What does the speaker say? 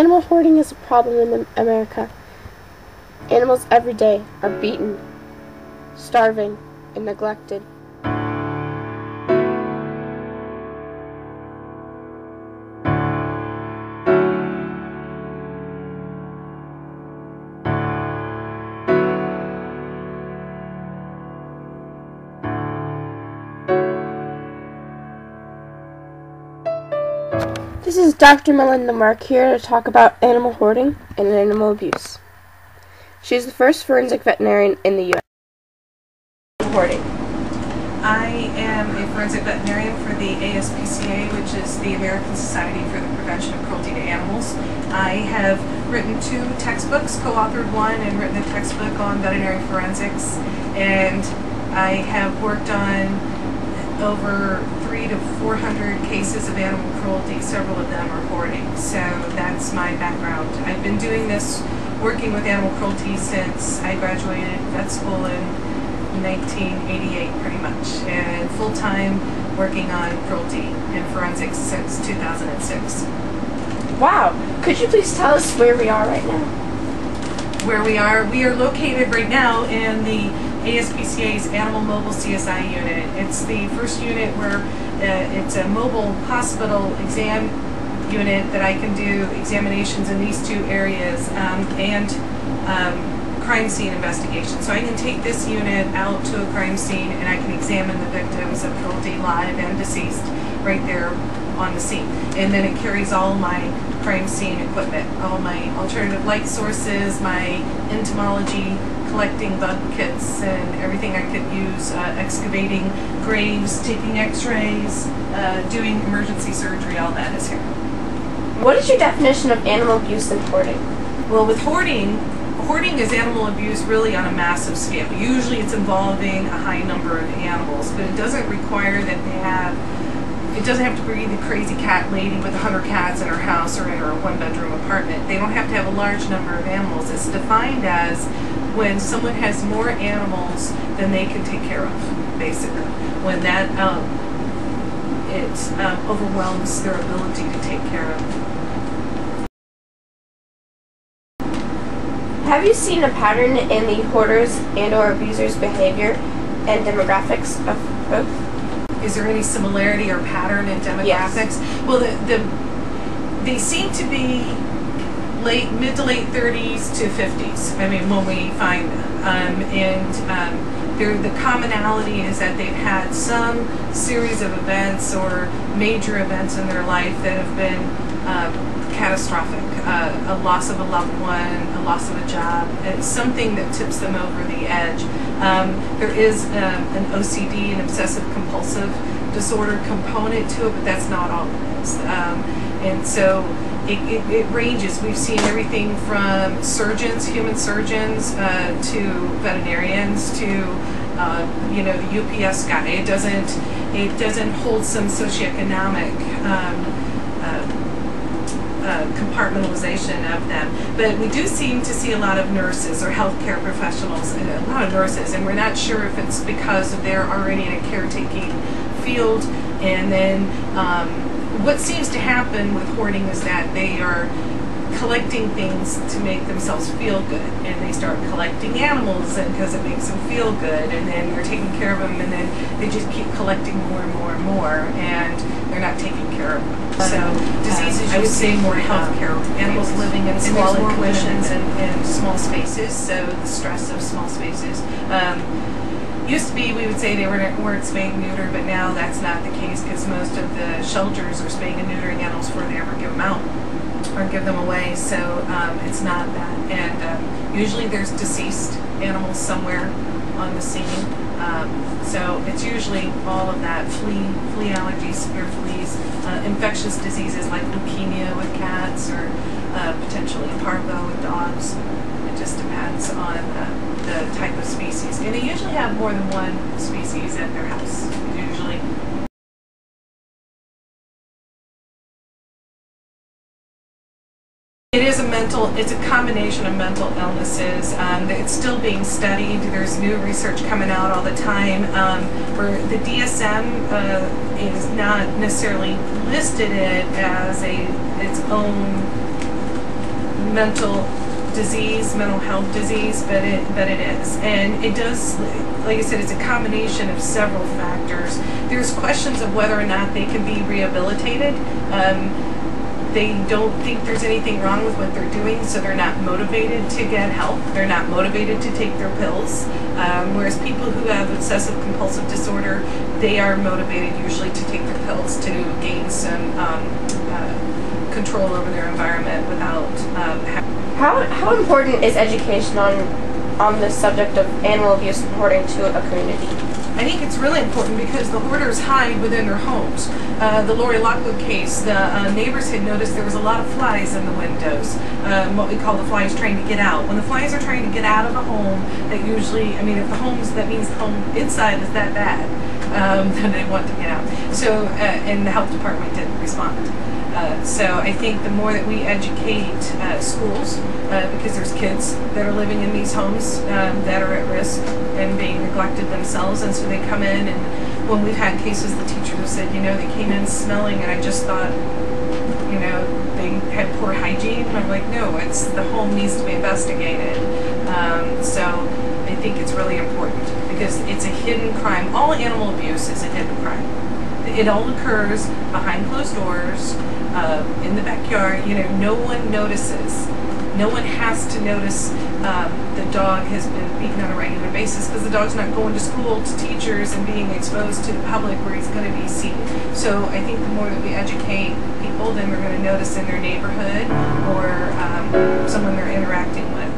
Animal hoarding is a problem in America. Animals every day are beaten, starving, and neglected. This is Dr. Melinda Merck here to talk about animal hoarding and animal abuse. She is the first forensic veterinarian in the U.S. Hoarding. I am a forensic veterinarian for the ASPCA, which is the American Society for the Prevention of Cruelty to Animals. I have written 2 textbooks, co-authored one, and written a textbook on veterinary forensics. And I have worked on over 300 to 400 cases of animal cruelty. Several of them are hoarding. So that's my background. I've been doing this, working with animal cruelty since I graduated vet school in 1988 pretty much, and full-time working on cruelty and forensics since 2006. Wow! Could you please tell us where we are right now? Where we are located right now in the ASPCA's Animal Mobile CSI unit. It's the first unit where it's a mobile hospital exam unit that I can do examinations in these 2 areas and crime scene investigation. So I can take this unit out to a crime scene and I can examine the victims of cruelty, live and deceased, right there on the scene. And then it carries all my crime scene equipment, all my alternative light sources, my entomology, collecting bug kits, and everything I could use, excavating graves, taking x-rays, doing emergency surgery, all that is here. What is your definition of animal abuse and hoarding? Well, with hoarding is animal abuse really on a massive scale. Usually it's involving a high number of animals, but it doesn't require that they have, it doesn't have to be the crazy cat lady with 100 cats in her house or in her 1-bedroom apartment. They don't have to have a large number of animals. It's defined as when someone has more animals than they can take care of, basically. When that overwhelms their ability to take care of. Have you seen a pattern in the hoarders and or abusers' behavior and demographics of both? Is there any similarity or pattern in demographics? Yes. Well, they seem to be mid to late 30s to 50s. I mean, when we find them, the commonality is that they've had some series of events or major events in their life that have been catastrophic. A loss of a loved one, a loss of a job. It's something that tips them over the edge. There is an OCD, an obsessive compulsive disorder component to it, but that's not all it is. And so it ranges. We've seen everything from surgeons, human surgeons, to veterinarians, to the UPS guy. It doesn't hold some socioeconomic compartmentalization of them. But we do seem to see a lot of nurses or healthcare professionals, a lot of nurses, and we're not sure if it's because they're already in a caretaking field. And then what seems to happen with hoarding is that they are collecting things to make themselves feel good, and they start collecting animals because it makes them feel good, and then they're taking care of them, and then they just keep collecting more and more and more, and they're not taking care of them. So diseases, I would say more healthcare. Animals living in squalid conditions and small spaces, so the stress of small spaces. Used to be, we would say they weren't spayed and neutered, but now that's not the case because most of the shelters are spaying and neutering animals before they ever give them out or give them away, so it's not that. And usually there's deceased animals somewhere on the scene, so it's usually all of that: flea allergies, severe fleas, infectious diseases like leukemia with cats, or potentially parvo with dogs. It just depends on the type of species, and they usually have more than one species at their house. Usually. It's a combination of mental illnesses. It's still being studied. There's new research coming out all the time. Where the DSM is not necessarily listed it as its own mental disease, mental health disease, but it is, and it does. Like I said, it's a combination of several factors. There's questions of whether or not they can be rehabilitated. They don't think there's anything wrong with what they're doing, so they're not motivated to get help. They're not motivated to take their pills. Whereas people who have obsessive compulsive disorder, they are motivated usually to take their pills to gain some control over their environment without How important is education on the subject of animal abuse and hoarding to a community? I think it's really important because the hoarders hide within their homes. The Lori Lockwood case, the neighbors had noticed there was a lot of flies in the windows, what we call the flies trying to get out. When the flies are trying to get out of a home, that usually, I mean, if the home's, that means the home inside is that bad, then they want to get out. So, and the health department didn't respond. So I think the more that we educate schools, because there's kids that are living in these homes that are at risk and being neglected themselves, and so they come in, and when we've had cases, the teachers have said, you know, they came in smelling, and I just thought, you know, they had poor hygiene. And I'm like, no, it's the home needs to be investigated. So I think it's really important because it's a hidden crime. All animal abuse is a hidden crime. It all occurs behind closed doors, in the backyard. You know, no one notices. No one has to notice the dog has been beaten on a regular basis because the dog's not going to school, to teachers, and being exposed to the public where he's going to be seen. So I think the more that we educate people, then we're going to notice in their neighborhood or someone they're interacting with.